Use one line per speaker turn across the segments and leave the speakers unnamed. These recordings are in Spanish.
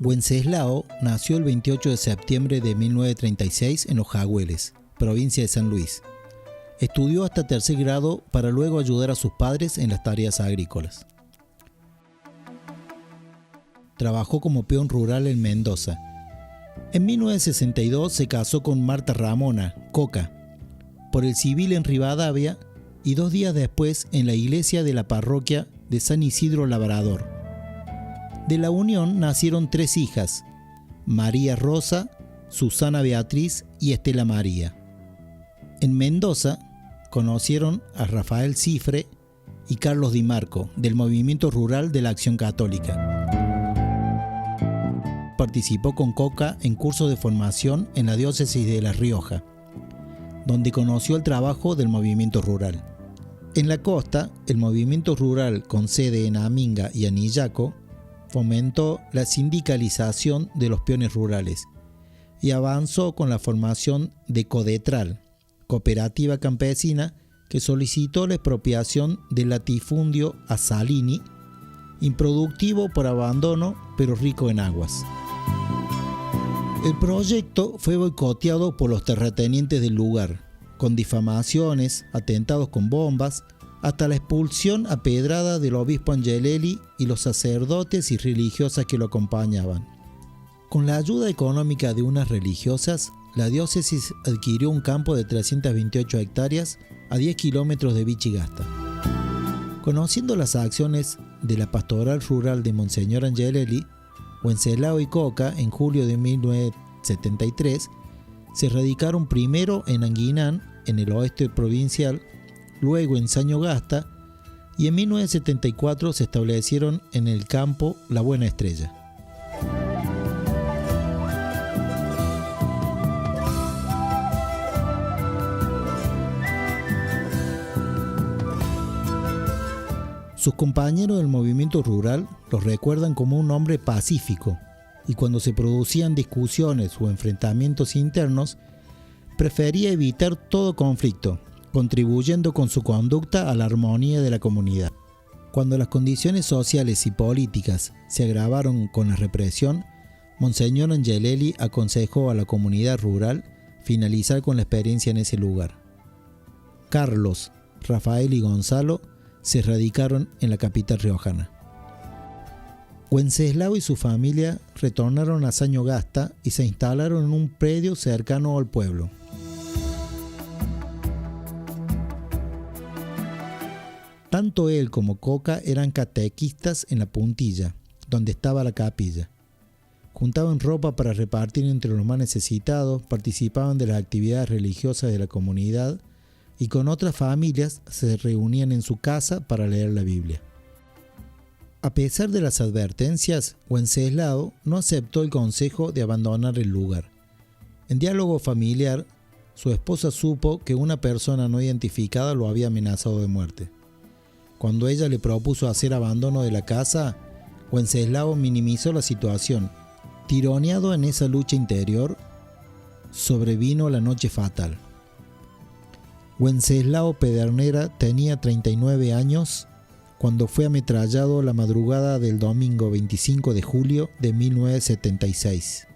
Wenceslao nació el 28 de septiembre de 1936 en Los Jagüeles, provincia de San Luis. Estudió hasta tercer grado para luego ayudar a sus padres en las tareas agrícolas. Trabajó como peón rural en Mendoza. En 1962 se casó con Marta Ramona, Coca, por el civil en Rivadavia y 2 días después en la iglesia de la parroquia de San Isidro Labrador. De la unión nacieron 3 hijas, María Rosa, Susana Beatriz y Estela María. En Mendoza conocieron a Rafael Cifre y Carlos Di Marco, del movimiento rural de la Acción Católica. Participó con Coca en cursos de formación en la diócesis de La Rioja, donde conoció el trabajo del movimiento rural. En la costa, el movimiento rural con sede en Aminga y Anillaco fomentó la sindicalización de los peones rurales y avanzó con la formación de Codetral, cooperativa campesina que solicitó la expropiación del latifundio Asalini, improductivo por abandono pero rico en aguas. El proyecto fue boicoteado por los terratenientes del lugar, con difamaciones, atentados con bombas, hasta la expulsión a pedrada del obispo Angelelli y los sacerdotes y religiosas que lo acompañaban. Con la ayuda económica de unas religiosas, la diócesis adquirió un campo de 328 hectáreas a 10 kilómetros de Vichigasta. Conociendo las acciones de la pastoral rural de Monseñor Angelelli, Wenceslao y Coca, en julio de 1973, se radicaron primero en Anguinán, en el oeste provincial, luego en Sañogasta y en 1974 se establecieron en el campo La Buena Estrella. Sus compañeros del movimiento rural los recuerdan como un hombre pacífico y cuando se producían discusiones o enfrentamientos internos, prefería evitar todo conflicto, contribuyendo con su conducta a la armonía de la comunidad. Cuando las condiciones sociales y políticas se agravaron con la represión, Monseñor Angelelli aconsejó a la comunidad rural finalizar con la experiencia en ese lugar. Carlos, Rafael y Gonzalo se radicaron en la capital riojana. Wenceslao y su familia retornaron a Sañogasta y se instalaron en un predio cercano al pueblo. Tanto él como Coca eran catequistas en la Puntilla, donde estaba la capilla. Juntaban ropa para repartir entre los más necesitados, participaban de las actividades religiosas de la comunidad y con otras familias se reunían en su casa para leer la Biblia. A pesar de las advertencias, Wenceslao no aceptó el consejo de abandonar el lugar. En diálogo familiar, su esposa supo que una persona no identificada lo había amenazado de muerte. Cuando ella le propuso hacer abandono de la casa, Wenceslao minimizó la situación. Tironeado en esa lucha interior, sobrevino la noche fatal. Wenceslao Pedernera tenía 39 años cuando fue ametrallado la madrugada del domingo 25 de julio de 1976.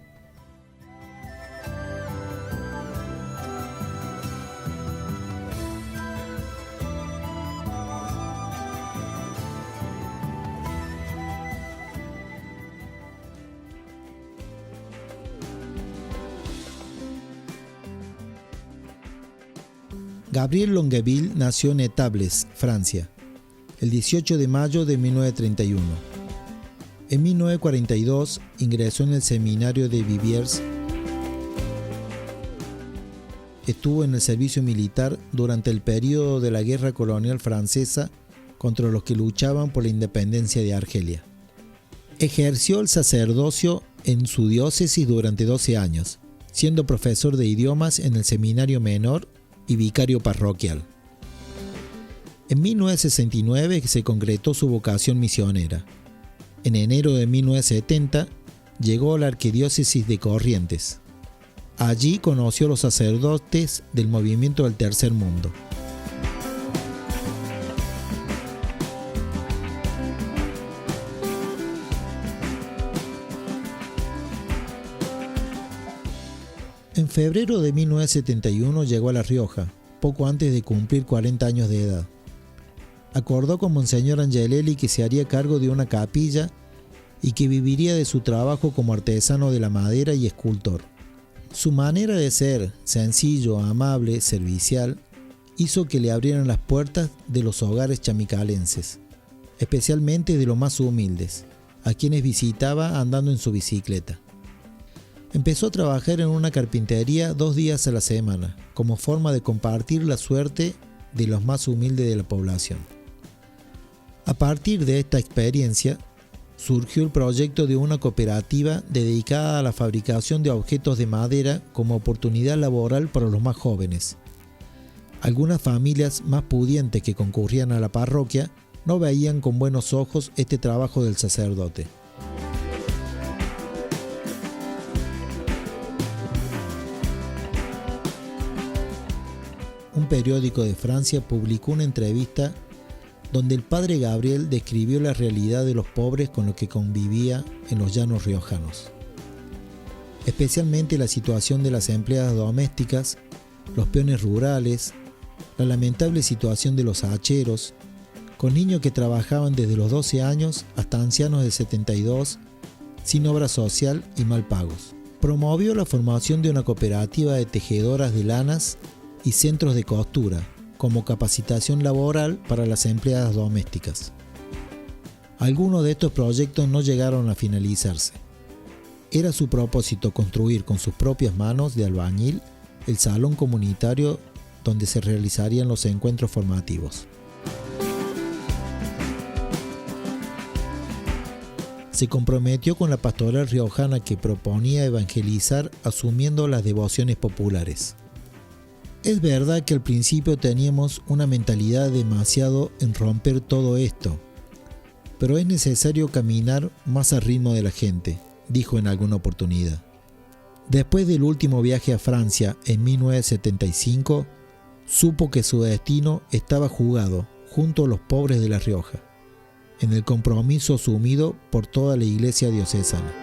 Gabriel Longueville nació en Étables, Francia, el 18 de mayo de 1931. En 1942 ingresó en el seminario de Viviers. Estuvo en el servicio militar durante el período de la guerra colonial francesa contra los que luchaban por la independencia de Argelia. Ejerció el sacerdocio en su diócesis durante 12 años, siendo profesor de idiomas en el seminario menor y vicario parroquial. En 1969 se concretó su vocación misionera. En enero de 1970 llegó a la arquidiócesis de Corrientes. Allí conoció a los sacerdotes del movimiento del Tercer Mundo. En febrero de 1971 llegó a La Rioja, poco antes de cumplir 40 años de edad. Acordó con Monseñor Angelelli que se haría cargo de una capilla y que viviría de su trabajo como artesano de la madera y escultor. Su manera de ser, sencillo, amable, servicial, hizo que le abrieran las puertas de los hogares chamicalenses, especialmente de los más humildes, a quienes visitaba andando en su bicicleta. Empezó a trabajar en una carpintería 2 días a la semana, como forma de compartir la suerte de los más humildes de la población. A partir de esta experiencia, surgió el proyecto de una cooperativa dedicada a la fabricación de objetos de madera como oportunidad laboral para los más jóvenes. Algunas familias más pudientes que concurrían a la parroquia no veían con buenos ojos este trabajo del sacerdote. Un periódico de Francia publicó una entrevista donde el padre Gabriel describió la realidad de los pobres con los que convivía en los llanos riojanos, especialmente la situación de las empleadas domésticas, los peones rurales, la lamentable situación de los hacheros, con niños que trabajaban desde los 12 años hasta ancianos de 72, sin obra social y mal pagos. Promovió la formación de una cooperativa de tejedoras de lanas y centros de costura, como capacitación laboral para las empleadas domésticas. Algunos de estos proyectos no llegaron a finalizarse. Era su propósito construir con sus propias manos de albañil el salón comunitario donde se realizarían los encuentros formativos. Se comprometió con la pastoral riojana que proponía evangelizar asumiendo las devociones populares. Es verdad que al principio teníamos una mentalidad demasiado en romper todo esto, pero es necesario caminar más al ritmo de la gente, dijo en alguna oportunidad. Después del último viaje a Francia en 1975, supo que su destino estaba jugado junto a los pobres de La Rioja, en el compromiso asumido por toda la iglesia diocesana.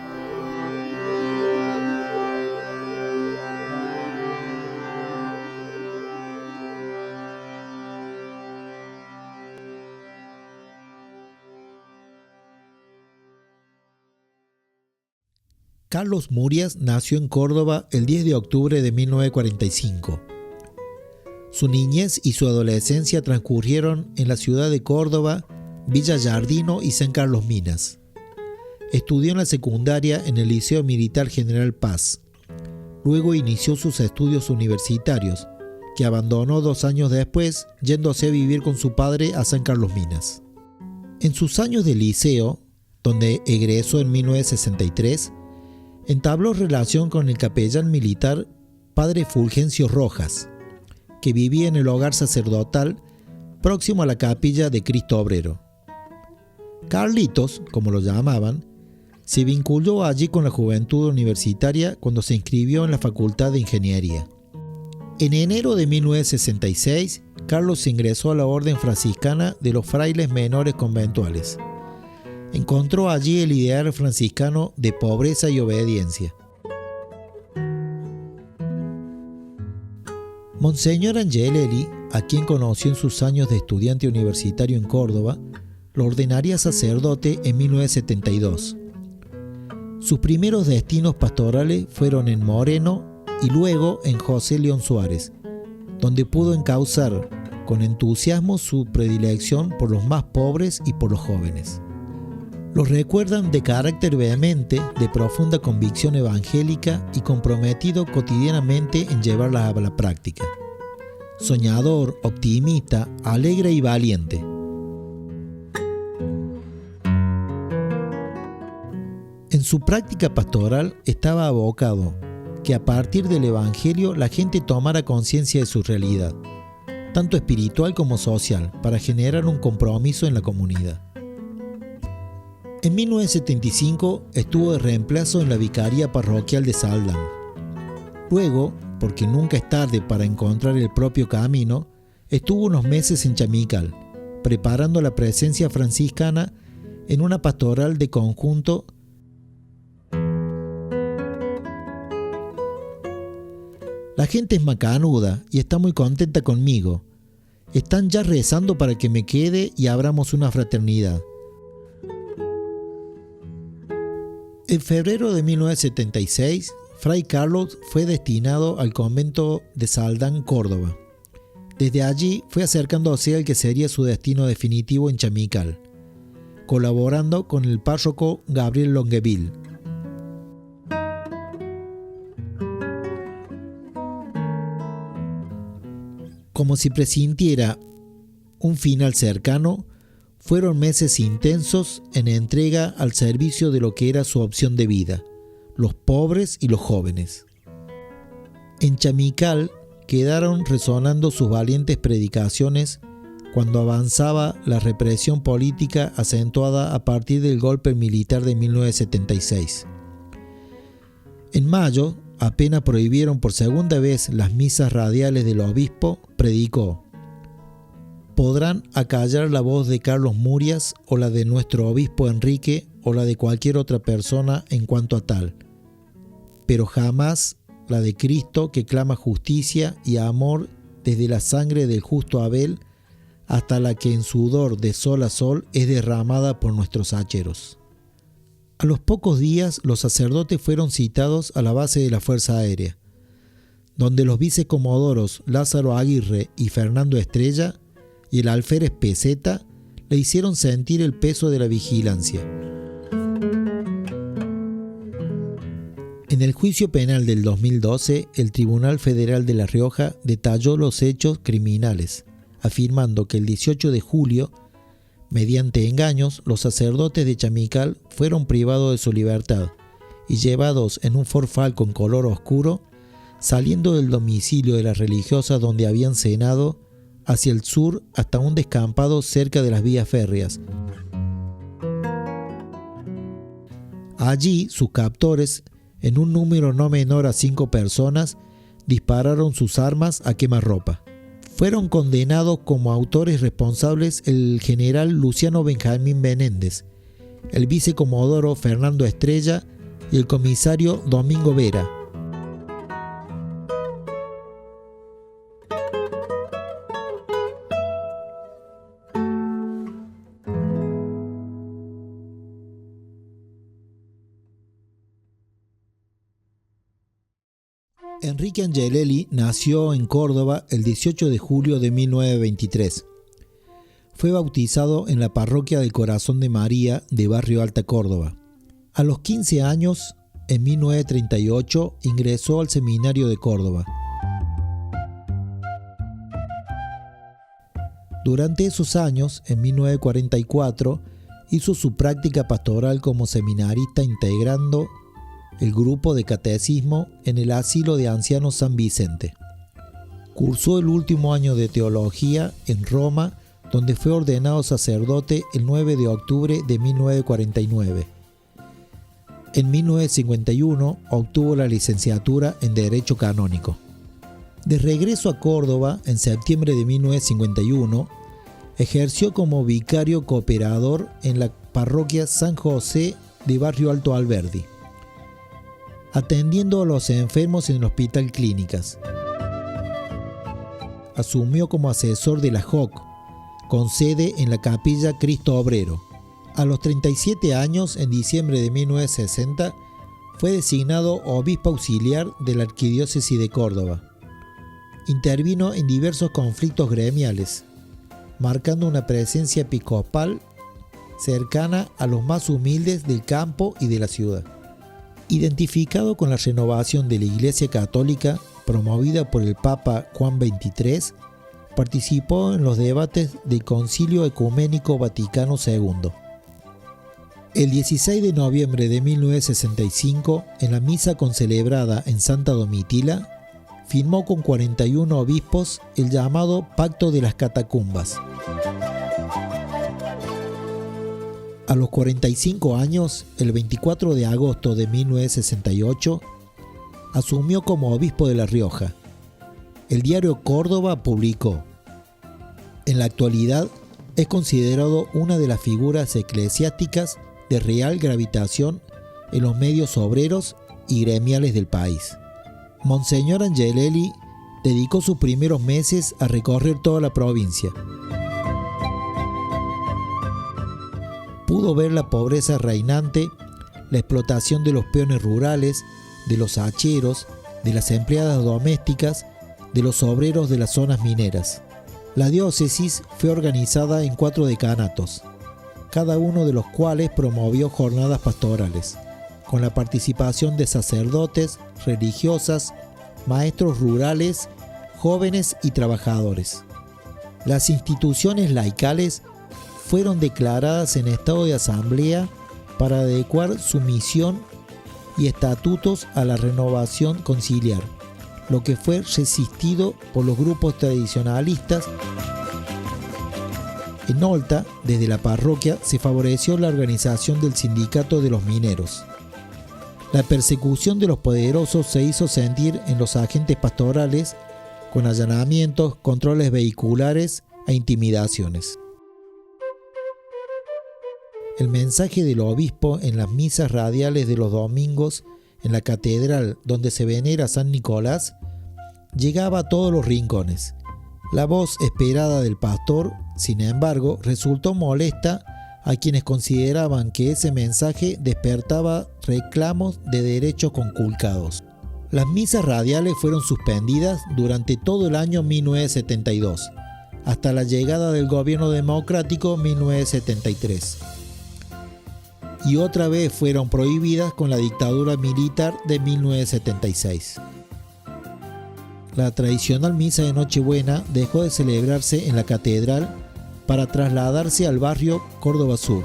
Carlos Murias nació en Córdoba el 10 de octubre de 1945. Su niñez y su adolescencia transcurrieron en la ciudad de Córdoba, Villa Giardino y San Carlos Minas. Estudió en la secundaria en el Liceo Militar General Paz. Luego inició sus estudios universitarios, que abandonó 2 años después, yéndose a vivir con su padre a San Carlos Minas. En sus años de liceo, donde egresó en 1963, entabló relación con el capellán militar padre Fulgencio Rojas, que vivía en el hogar sacerdotal próximo a la capilla de Cristo Obrero. Carlitos, como lo llamaban, se vinculó allí con la juventud universitaria cuando se inscribió en la Facultad de Ingeniería. En enero de 1966, Carlos ingresó a la Orden Franciscana de los Frailes Menores Conventuales. Encontró allí el ideal franciscano de pobreza y obediencia. Monseñor Angelelli, a quien conoció en sus años de estudiante universitario en Córdoba, lo ordenaría sacerdote en 1972. Sus primeros destinos pastorales fueron en Moreno y luego en José León Suárez, donde pudo encauzar con entusiasmo su predilección por los más pobres y por los jóvenes. Los recuerdan de carácter vehemente, de profunda convicción evangélica y comprometido cotidianamente en llevarla a la práctica. Soñador, optimista, alegre y valiente. En su práctica pastoral estaba abocado que a partir del Evangelio la gente tomara conciencia de su realidad, tanto espiritual como social, para generar un compromiso en la comunidad. En 1975 estuvo de reemplazo en la Vicaría Parroquial de Saldán. Luego, porque nunca es tarde para encontrar el propio camino, estuvo unos meses en Chamical, preparando la presencia franciscana en una pastoral de conjunto. La gente es macanuda y está muy contenta conmigo. Están ya rezando para que me quede y abramos una fraternidad. En febrero de 1976, Fray Carlos fue destinado al convento de Saldán, Córdoba. Desde allí fue acercándose al que sería su destino definitivo en Chamical, colaborando con el párroco Gabriel Longueville. Como si presintiera un final cercano, fueron meses intensos en entrega al servicio de lo que era su opción de vida, los pobres y los jóvenes. En Chamical quedaron resonando sus valientes predicaciones cuando avanzaba la represión política acentuada a partir del golpe militar de 1976. En mayo, apenas prohibieron por segunda vez las misas radiales del obispo, predicó: podrán acallar la voz de Carlos Murias o la de nuestro obispo Enrique o la de cualquier otra persona en cuanto a tal, pero jamás la de Cristo, que clama justicia y amor desde la sangre del justo Abel hasta la que en sudor de sol a sol es derramada por nuestros hacheros. A los pocos días los sacerdotes fueron citados a la base de la Fuerza Aérea, donde los vicecomodoros Lázaro Aguirre y Fernando Estrella y el alférez Peseta le hicieron sentir el peso de la vigilancia. En el juicio penal del 2012, el Tribunal Federal de La Rioja detalló los hechos criminales, afirmando que el 18 de julio, mediante engaños, los sacerdotes de Chamical fueron privados de su libertad y llevados en un Ford Falcon color oscuro, saliendo del domicilio de las religiosas donde habían cenado, hacia el sur hasta un descampado cerca de las vías férreas. Allí, sus captores, en un número no menor a 5 personas, dispararon sus armas a quemarropa. Fueron condenados como autores responsables el general Luciano Benjamín Benéndez, el vicecomodoro Fernando Estrella y el comisario Domingo Vera. Enrique Angelelli nació en Córdoba el 18 de julio de 1923. Fue bautizado en la parroquia del Corazón de María de Barrio Alta, Córdoba. A los 15 años, en 1938, ingresó al seminario de Córdoba. Durante esos años, en 1944, hizo su práctica pastoral como seminarista integrando el grupo de catecismo en el asilo de ancianos San Vicente. Cursó el último año de teología en Roma, donde fue ordenado sacerdote el 9 de octubre de 1949. En 1951 obtuvo la licenciatura en Derecho Canónico. De regreso a Córdoba, en septiembre de 1951, ejerció como vicario cooperador en la parroquia San José de Barrio Alto Alberdi, atendiendo a los enfermos en el Hospital Clínicas. Asumió como asesor de la JOC, con sede en la Capilla Cristo Obrero. A los 37 años, en diciembre de 1960, fue designado obispo auxiliar de la Arquidiócesis de Córdoba. Intervino en diversos conflictos gremiales, marcando una presencia episcopal cercana a los más humildes del campo y de la ciudad. Identificado con la renovación de la Iglesia Católica promovida por el Papa Juan XXIII, participó en los debates del Concilio Ecuménico Vaticano II. El 16 de noviembre de 1965, en la misa concelebrada en Santa Domitila, firmó con 41 obispos el llamado Pacto de las Catacumbas. A los 45 años, el 24 de agosto de 1968, asumió como obispo de La Rioja. El diario Córdoba publicó: en la actualidad es considerado una de las figuras eclesiásticas de real gravitación en los medios obreros y gremiales del país. Monseñor Angelelli dedicó sus primeros meses a recorrer toda la provincia. Pudo ver la pobreza reinante, la explotación de los peones rurales, de los hacheros, de las empleadas domésticas, de los obreros de las zonas mineras. La diócesis fue organizada en 4 decanatos, cada uno de los cuales promovió jornadas pastorales, con la participación de sacerdotes, religiosas, maestros rurales, jóvenes y trabajadores. Las instituciones laicales fueron declaradas en estado de asamblea para adecuar su misión y estatutos a la renovación conciliar, lo que fue resistido por los grupos tradicionalistas. En Olta, desde la parroquia, se favoreció la organización del sindicato de los mineros. La persecución de los poderosos se hizo sentir en los agentes pastorales con allanamientos, controles vehiculares e intimidaciones. El mensaje del obispo en las misas radiales de los domingos en la catedral donde se venera a San Nicolás llegaba a todos los rincones. La voz esperada del pastor, sin embargo, resultó molesta a quienes consideraban que ese mensaje despertaba reclamos de derechos conculcados. Las misas radiales fueron suspendidas durante todo el año 1972, hasta la llegada del gobierno democrático 1973. Y otra vez fueron prohibidas con la dictadura militar de 1976. La tradicional misa de Nochebuena dejó de celebrarse en la catedral para trasladarse al barrio Córdoba Sur.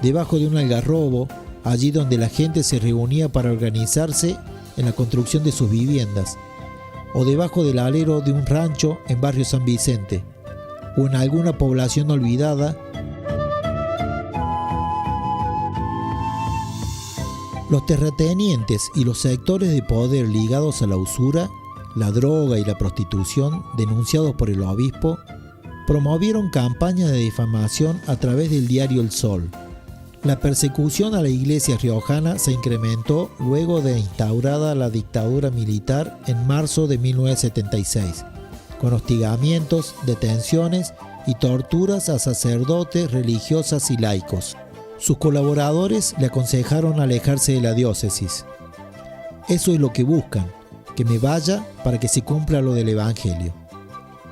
Debajo de un algarrobo, allí donde la gente se reunía para organizarse en la construcción de sus viviendas, o debajo del alero de un rancho en barrio San Vicente, o en alguna población olvidada. Los terratenientes y los sectores de poder ligados a la usura, la droga y la prostitución denunciados por el obispo, promovieron campañas de difamación a través del diario El Sol. La persecución a la iglesia riojana se incrementó luego de instaurada la dictadura militar en marzo de 1976, con hostigamientos, detenciones y torturas a sacerdotes, religiosas y laicos. Sus colaboradores le aconsejaron alejarse de la diócesis. Eso es lo que buscan, que me vaya para que se cumpla lo del Evangelio.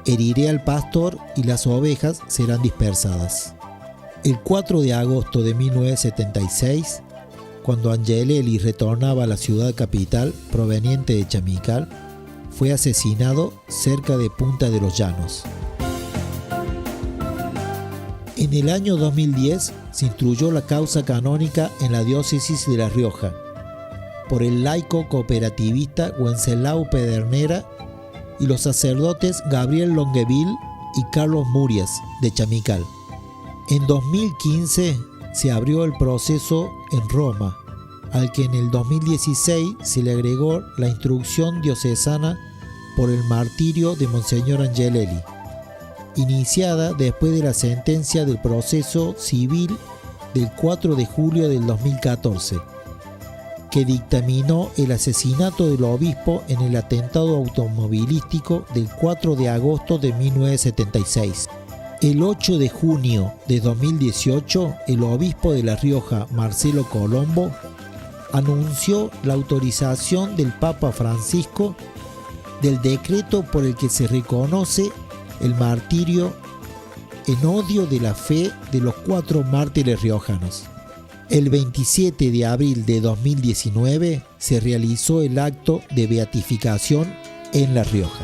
Heriré al pastor y las ovejas serán dispersadas. El 4 de agosto de 1976, cuando Angelelli retornaba a la ciudad capital proveniente de Chamical, fue asesinado cerca de Punta de los Llanos. En el año 2010 se instruyó la causa canónica en la diócesis de La Rioja por el laico cooperativista Wenceslao Pedernera y los sacerdotes Gabriel Longueville y Carlos Murias de Chamical. En 2015 se abrió el proceso en Roma, al que en el 2016 se le agregó la instrucción diocesana por el martirio de Monseñor Angelelli, iniciada después de la sentencia del proceso civil del 4 de julio del 2014, que dictaminó el asesinato del obispo en el atentado automovilístico del 4 de agosto de 1976. El 8 de junio de 2018, el obispo de La Rioja, Marcelo Colombo, anunció la autorización del Papa Francisco del decreto por el que se reconoce el martirio en odio de la fe de los 4 mártires riojanos. El 27 de abril de 2019 se realizó el acto de beatificación en La Rioja.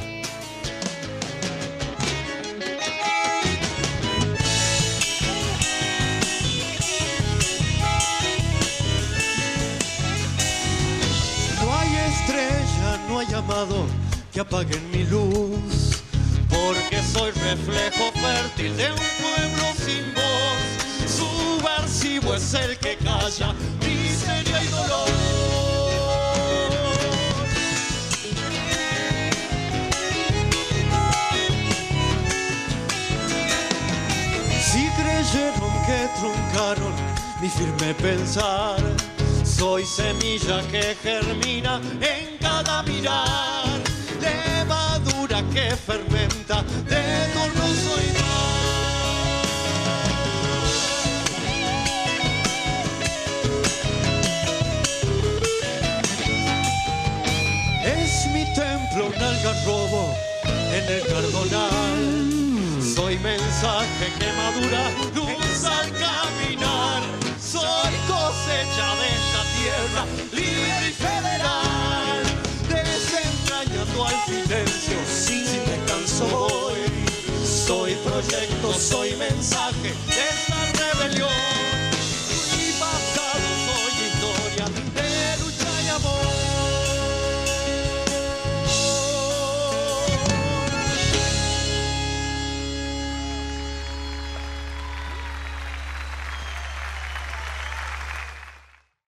No hay estrella, no hay llamado que apaguen mi luz, porque soy reflejo fértil de un pueblo sin voz. Subversivo es el que calla miseria y dolor. Si creyeron que truncaron mi firme pensar, soy semilla que germina en cada mirar, levadura que fermenta, de no soy Es mi templo un algarrobo en el cardonal. Soy mensaje que madura, luz al caminar. Soy cosecha de esta tierra, libre y federal. Desentrañando al silencio, sin descanso voy. Soy proyecto, soy mensaje de esta rebelión.